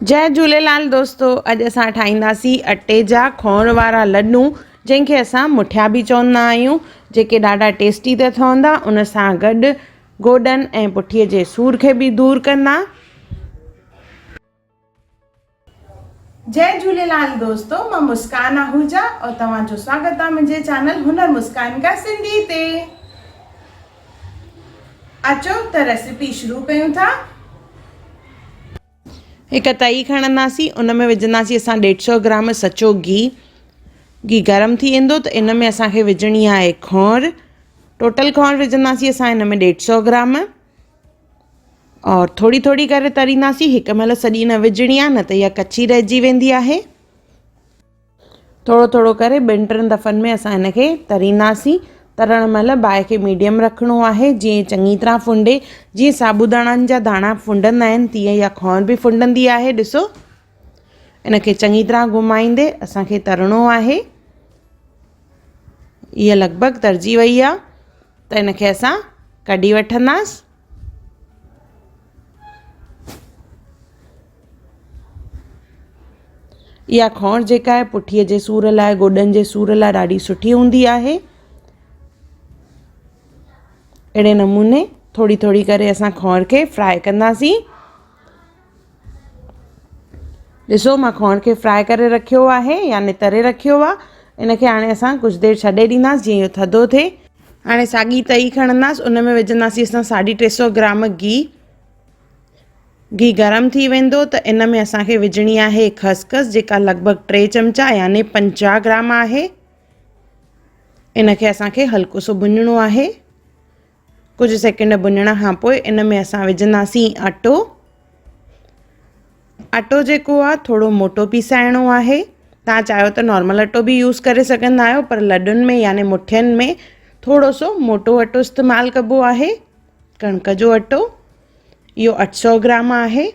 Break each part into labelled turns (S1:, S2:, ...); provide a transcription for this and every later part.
S1: जय झूलेलाल दोस्तों। अॼु असां ठाहींदासीं अटे जा खोण वारा लड्डू, जंहिंखे असां मुठिया बि चवंदा आहियूं, जेके ॾाढा टेस्टी त ठहंदा। उन सां गॾु गोॾनि ऐं पुठीअ जे सूर खे बि दूर कंदा। जय झूलेलाल दोस्तों, मां मुस्कान आहूजा और तव्हांजो स्वागत आहे मुंहिंजे चैनल हुनर मुस्कान का सिंधी ते। अचो त रेसिपी शुरू कयूं था। एक तई खणंदासीं, उन में विझंदासीं असां 150 ग्राम सचो घी गरम थी वेंदो त इन में असांखे विझणी आहे खोण। टोटल खोण विझंदासीं असां इन में 150 ग्राम और थोड़ी थोड़ी करे तरींदासीं। हिक महिल सॼी न विझणी आहे, न त इहा कच्ची रहिजी वेंदी आहे। थोड़ो थोड़ो करे 2-3 दफ़नि में असां इनखे तरींदासीं। तरण महिल बाहि खे मीडियम रखिणो आहे, जीअं चङी तरह फुंडे। जीअं साबूदाणनि जा दाणा फुंडंदा आहिनि, तीअं इहा खोण बि फुंडंदी आहे। ॾिसो, इनखे चङी तरह घुमाईंदे असांखे तरणो आहे। इहा लॻभॻि तरिजी वई आहे त इनखे असां कढी वठंदासीं। इहा खोण जेका आहे पुठीअ जे सूर लाइ, गोॾनि जे सूर लाइ ॾाढी सुठी हूंदी आहे। अहिड़े नमूने थोड़ी थोड़ी करे असां खोण खे फ्राई कंदासीं। ॾिसो, मां खोण खे फ्राई करे रखियो आहे, यानी तरे रखियो आहे। इनखे हाणे असां कुझु देरि छॾे ॾींदासीं, जीअं इहो थधो थिए। हाणे साॻी तई खणंदासीं, उन में विझंदासीं असां 350 ग्राम घी गरम थी वेंदो त इन में असांखे विझणी आहे खसखस, जेका लॻभॻि 3 चमचा यानी 50 ग्राम आहे। इनखे असांखे हल्को सो भुञणो आहे। कुछ सेकंड भुञण खां पोइ इन में असां विझंदासीं अटो। अटो जेको आहे थोड़ो मोटो पीसाइणो आहे। तव्हां चाहियो त नॉर्मल अटो बि यूज़ करे सघंदा आहियो, पर लड्डुनि में यानी मुठियनि में थोड़ो सो मोटो अटो इस्तेमालु कबो आहे। कणिक जो अटो, इहो 800 ग्राम आहे।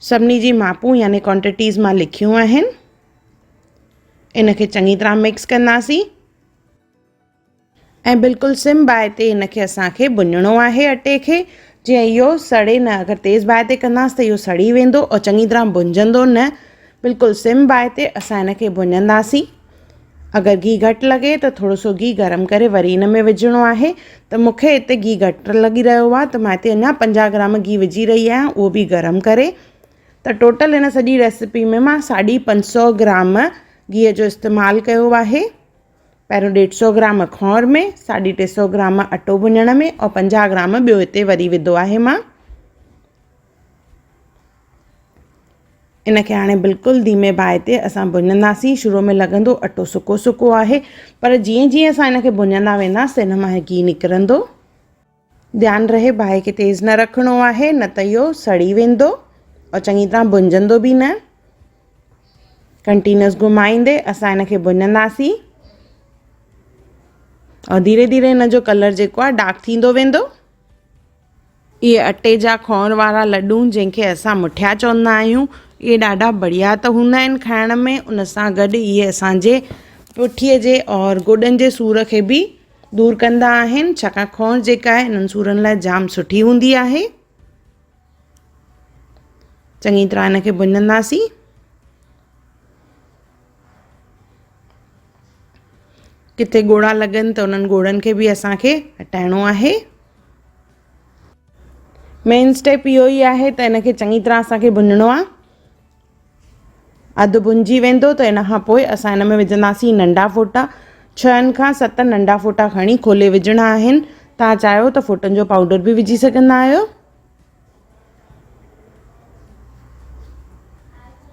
S1: सभिनी जी मापूं यानी क्वांटिटीज़ मां लिखियूं आहिनि। इनखे चङी तरह मिक्स कंदासीं ऐं बिल्कुलु सिम बाहि ते इनखे असांखे भुञणो आहे अटे खे, जीअं इहो सड़े न। अगरि तेज़ बाहि ते कंदासीं त इहो सड़ी वेंदो और चङी तरह भुंजंदो न। बिल्कुलु सिम बाहि ते असां इनखे भुञंदासीं। अगरि घी घटि लॻे त थोड़ो सो घी गरम करे वरी इन में विझणो आहे। त मूंखे हिते घी घटि लॻी रहियो आहे त मां हिते अञा 50 ग्राम घी विझी रही आहियां, उहो बि गरम करे। त टोटल इन सॼी रेसिपी में मां 550 ग्राम घीअ जो इस्तेमालु कयो आहे। पहिरियों 150 ग्राम खोण में, 350 ग्राम अटो भुञण में और 50 ग्राम ॿियो हिते वरी विधो आहे मां। इनखे हाणे बिल्कुलु धीमे बाहि ते असां भुञंदासीं। शुरू में लॻंदो अटो सुको सुको आहे, पर जीअं जीअं असां इनखे भुञंदा वेंदासीं त इन मां घी निकिरंदो। ध्यानु रहे, बाहि खे तेज़ न रखिणो आहे, न त इहो सड़ी वेंदो और चङी तरह भुंजंदो बि न। कंटिन्यूअस घुमाईंदे असां इनखे भुञंदासीं और धीरे धीरे इन जो कलर जेको आहे डार्क थींदो वेंदो। इहे अटे जा खोण वारा लड्डू, जंहिंखे असां मुठिया चवंदा आहियूं, इहे ॾाढा बढ़िया त हूंदा आहिनि खाइण में। उन सां गॾु इहे असांजे पुठीअ जे और गोॾनि जे सूर खे बि दूर कंदा आहिनि, छाकाणि खोण जेका आहे इन्हनि सूरनि लाइ जाम सुठी हूंदी आहे। चङी तरह इनखे भुञंदासीं। किथे ॻोड़ा लॻनि त उन्हनि ॻोड़नि खे बि असांखे हटाइणो आहे। मेन स्टेप इहो ई आहे त इनखे चङी तरह असांखे भुञणो आहे। अधु भुंजी वेंदो त इन खां पोइ असां इन में विझंदासीं नंढा फ़ोटा। 6 खां 7 नंढा फ़ोटा खणी खोले विझणा आहिनि। तव्हां चाहियो त फ़ोटनि जो पाउडर बि विझी सघंदा आहियो।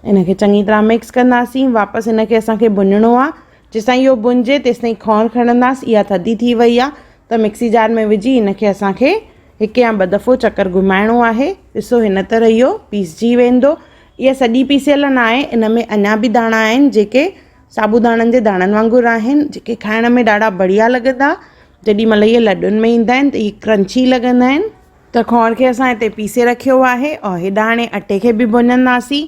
S1: इनखे चङी तरह मिक्स कंदासीं। वापसि इनखे असांखे भुञणो आहे। जेसिताईं इहो भुंजे तेसिताईं खोण खणंदासीं। इहा थधी थी वई आहे त मिक्सी जार में विझी इनखे असांखे 1 या 2 दफ़ो चकर घुमाइणो आहे। ॾिसो, हिन तरह इहो पीसजी वेंदो। इहा सॼी पीसियल न आहे, इन में अञा बि दाणा आहिनि जेके साबूदाणनि जे दाणनि वांगुरु आहिनि, जेके खाइण में ॾाढा बढ़िया लॻंदा। जेॾी महिल इहे लड्डुनि में ईंदा आहिनि त इहे क्रंची लॻंदा आहिनि। त खोण खे असां हिते पीसे रखियो आहे और हेॾा हाणे अटे खे बि भुञंदासीं।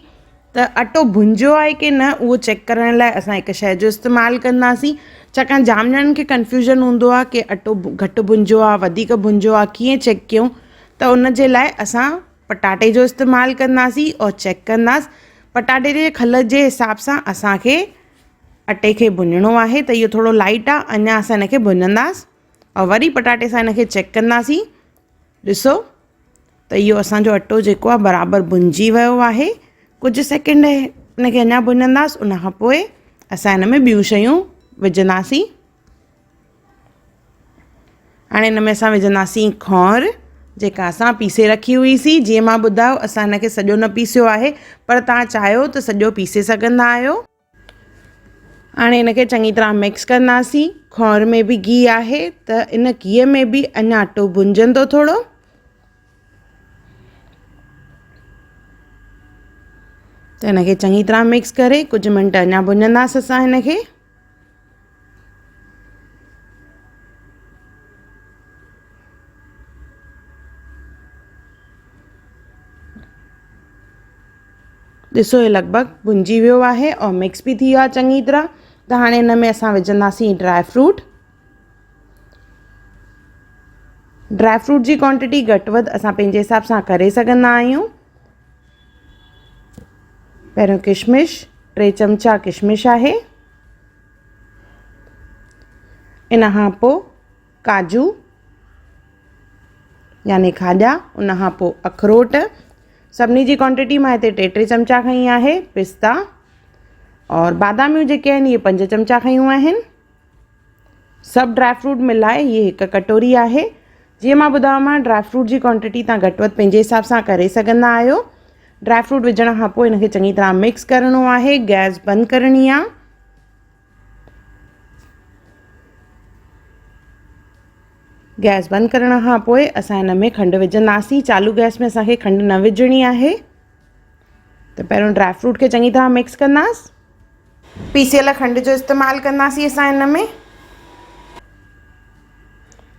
S1: त अटो भुंजियो आहे की न, उहो चेक करण लाइ असां हिकु शइ जो इस्तेमालु कंदासीं। छाकाणि जाम ॼणनि खे कन्फ्यूजन हूंदो आहे की अटो घटि भुंजियो आहे, वधीक भुंजियो आहे, कीअं चेक कयूं। त उन जे लाइ असां पटाटे जो इस्तेमालु कंदासीं और चेक कंदासीं पटाटे जे खल जे हिसाब सां असांखे अटे खे भुञणो आहे। त इहो थोरो लाइट आहे, अञा असां हिनखे भुञंदासीं और वरी पटाटे सां हिनखे चेक कंदासीं। ॾिसो त इहो असांजो अटो जेको आहे बराबरि भुञिजी वियो आहे। कुझु सेकेंड हिनखे अञा भुञंदासीं, उन खां पोइ असां हिन में ॿियूं शयूं विझंदासीं। हाणे हिन में असां विझंदासीं खौर जेका असां पीसे रखी हुईसीं। जीअं मां ॿुधायो असां हिनखे सॼो न पीसियो आहे, पर तव्हां चाहियो त सॼो पीसे सघंदा आहियो। हाणे हिनखे चङी तरह मिक्स कंदासीं। खौर में बि गिहु आहे त इन गिह में बि अञा अटो भुञजंदो थोरो। त हिनखे चङी तरह मिक्स करे कुझु मिंट अञा भुञंदासीं असां हिनखे। ॾिसो हे लॻभॻि भुञिजी वियो आहे और मिक्स बि थी वियो आहे चङी तरह। त हाणे हिन में असां विझंदासीं ड्राई फ्रूट। ड्राई फ्रूट जी क्वांटिटी घटि वधि असां पंहिंजे हिसाब सां करे सघंदा आहियूं। पहिरियों किशमिश, 3 चमचा किशमिश आहे। इन खां पोइ काजू यानी खाॼा, उन खां पोइ अखरोट। सभिनी जी क्वांटिटी मां हिते 3 चमचा खई आहे। पिस्ता और बादामियूं जेके आहिनि इहे 5 चमचा खयूं आहिनि। सभु ड्राई फ्रूट मिलाए इहे 1 कटोरी आहे। जीअं मां ॿुधायो मां ड्राई फ्रूट जी क्वांटिटी तव्हां घटि वधि पंहिंजे हिसाब सां करे सघंदा आहियो। ड्राई फ्रूट विझण खां पोइ हिनखे चङी तरह मिक्स करिणो आहे। गैस बंदि करणी आहे। गैस बंदि करण खां पोइ असां हिन में खंडु विझंदासीं। चालू गैस में असांखे खंडु न विझणी आहे। त पहिरियों ड्राई फ्रूट खे चङी तरह मिक्स कंदासीं। पीसियल खंड जो इस्तेमालु कंदासीं असां हिन में।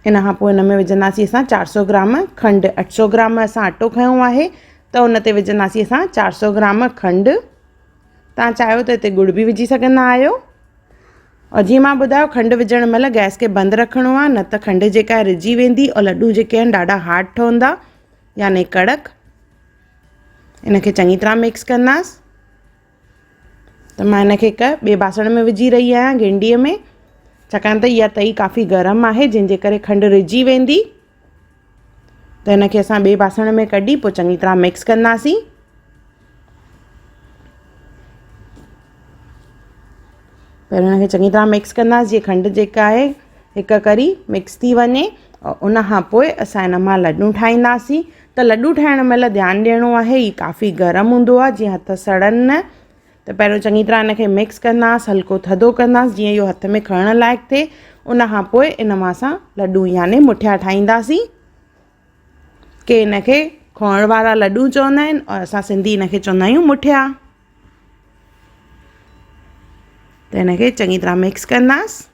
S1: इन खां पोइ हिन में विझंदासीं असां 400 ग्राम खंडु। 800 ग्राम असां अटो खयो आहे त उन ते विझंदासीं असां 400 ग्राम खंडु। तव्हां चाहियो त हिते गुड़ बि विझी सघंदा आहियो। और जीअं मां ॿुधायो खंडु विझण महिल गैस खे बंदि रखिणो आहे, न त खंडु जेका आहे रिझी वेंदी और लड्डू जेके आहिनि ॾाढा हार्ड ठहंदा यानी कड़क। इनखे चङी तरह मिक्स कंदासीं। त मां हिनखे हिकु ॿिए बासण में विझी रही आहियां, गिंडीअ में, छाकाणि त इहा तई काफ़ी गरम आहे जंहिंजे करे खंडु रिझी वेंदी। त हिनखे असां ॿिए बासण में कढी पोइ चङी तरह मिक्स कंदासीं। पहिरियों हिनखे चङी तरह मिक्स कंदासीं जीअं खंडु जेका आहे हिकु करी मिक्स थी वञे। और उन खां पोइ असां हिन मां लड्डू ठाहींदासीं। त लड्डू ठाहिण महिल ध्यानु ॾियणो आहे, हीउ काफ़ी गरम हूंदो आहे जीअं हथ सड़नि न। त पहिरियों चङी तरह हिनखे मिक्स कंदासीं, हल्को थधो कंदासीं जीअं इहो हथ में खणण लाइक़ु थिए। उन खां पोइ इन मां असां लड्डू यानी मुठिया ठाहींदासीं। के हिनखे खोण वारा लड्डू चवंदा आहिनि और असां सिंधी हिनखे चवंदा आहियूं मुठिया। त हिनखे चङी तरह मिक्स कंदासीं।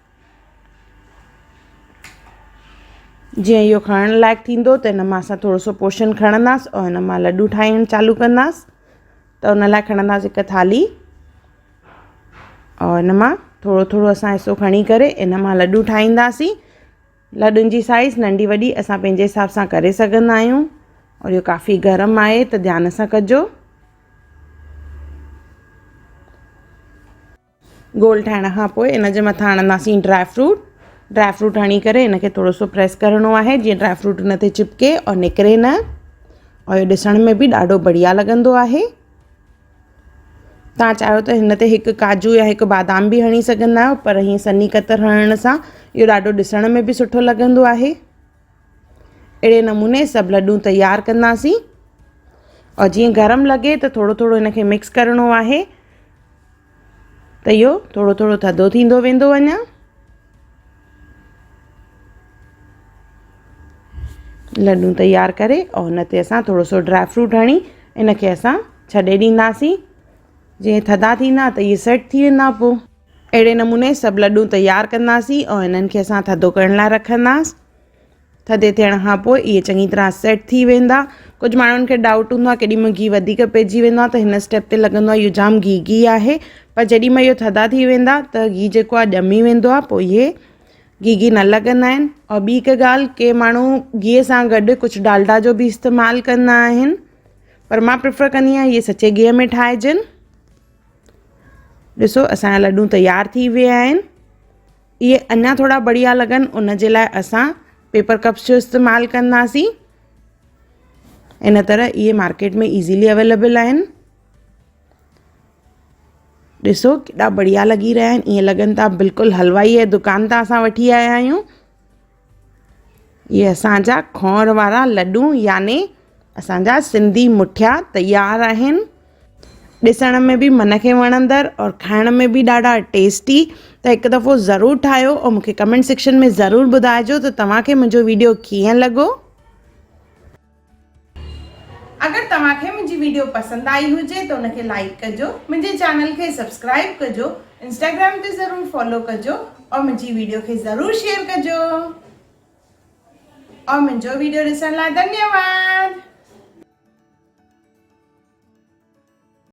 S1: जीअं इहो खणण लाइक़ु थींदो त हिन मां असां थोरो सो पोर्शन खणंदासीं और हिन मां लड्डू ठाहिणु चालू कंदासीं। त हुन लाइ खणंदासीं हिकु थाली और हिन मां थोरो थोरो असां हिसो खणी करे इन मां लड्डू ठाहींदासीं। लड्डुनि जी साइज़ नंढी वॾी असां पंहिंजे हिसाब सां करे सघंदा आहियूं। और इहो काफ़ी गरम आहे त ध्यान सां कजो। गोल ठाहिण खां पोइ इन जे मथां हणंदासीं ड्राई फ्रूट। ड्राई फ्रूट हणी करे हिनखे थोरो सो प्रेस करिणो आहे जीअं ड्राई फ्रूट न ते चिपके और निकिरे न। और इहो ॾिसण में बि ॾाढो बढ़िया लॻंदो आहे। तव्हां चाहियो त हिन ते हिकु काजू या हिकु बादाम बि हणी सघंदा आहियो, पर हीअं सन्ही कतर हणण सां इहो ॾाढो ॾिसण में बि सुठो लॻंदो आहे। अहिड़े नमूने सभु लड्डू तयारु कंदासीं। और जीअं गरम लॻे त थोरो थोरो हिनखे मिक्स करिणो आहे त इहो थोरो थोरो थधो थींदो वेंदो अञा। लड्डू तयारु करे और हुन ते असां थोरो सो ड्राई फ्रूट हणी इनखे असां छॾे ॾींदासीं। जीअं थधा थींदा त इहे सेट थी वेंदा। पोइ अहिड़े नमूने सभु लड्डू तयारु कंदासीं और हिननि खे असां थधो करण लाइ रखंदासीं। थधे थियण खां पोइ इहे चङी तरह सेट थी वेंदा। कुझु माण्हुनि खे डाउट हूंदो आहे केॾीमहिल घी वधीक पइजी वेंदो आहे त हिन स्टेप ते लॻंदो आहे इहो जाम घी आहे, पर जेॾीमहिल इहो थधा थी वेंदा त घी जेको आहे ॼमी वेंदो आहे, पोइ इहे घी न लॻंदा आहिनि। और ॿी हिकु ॻाल्हि, के माण्हू घीअ सां गॾु कुझु डालडा जो बि इस्तेमालु कंदा आहिनि। पर मां प्रिफर कंदी आहियां इहे सचे गिह में ठाहिजनि। ॾिसो असांजा लड्डू तयार थी विया आहिनि। इहे अञा थोड़ा बढ़िया लॻनि उन जे लाइ असां पेपर कप्स जो इस्तेमालु कंदासीं। इन तरह इहे मार्केट में इज़ीली अवेलेबल आहिनि। ॾिसो केॾा बढ़िया लॻी रहिया आहिनि, ईअं लॻनि था बिल्कुलु हलवाई जे दुकान तां असां वठी आया आहियूं। इहे असांजा खौर वारा लड्डू याने असांजा सिंधी मुठिया तयार आहिनि। ॾिसण में बि मन खे वणंदड़ और खाइण में बि ॾाढा टेस्टी। त हिकु दफ़ो ज़रूरु ठाहियो और मूंखे कमेंट सेक्शन में ज़रूरु ॿुधाइजो त तव्हांखे मुंहिंजो वीडियो कीअं लॻो। अगरि तव्हांखे मुंहिंजी वीडियो पसंदि आई हुजे त उनखे लाइक कजो, मुंहिंजे चैनल खे सब्सक्राइब कजो, इंस्टाग्राम ते ज़रूरु फॉलो कजो और मुंहिंजी वीडियो खे ज़रूरु शेयर कजो। और मुंहिंजो वीडियो ॾिसण लाइ धन्यवाद।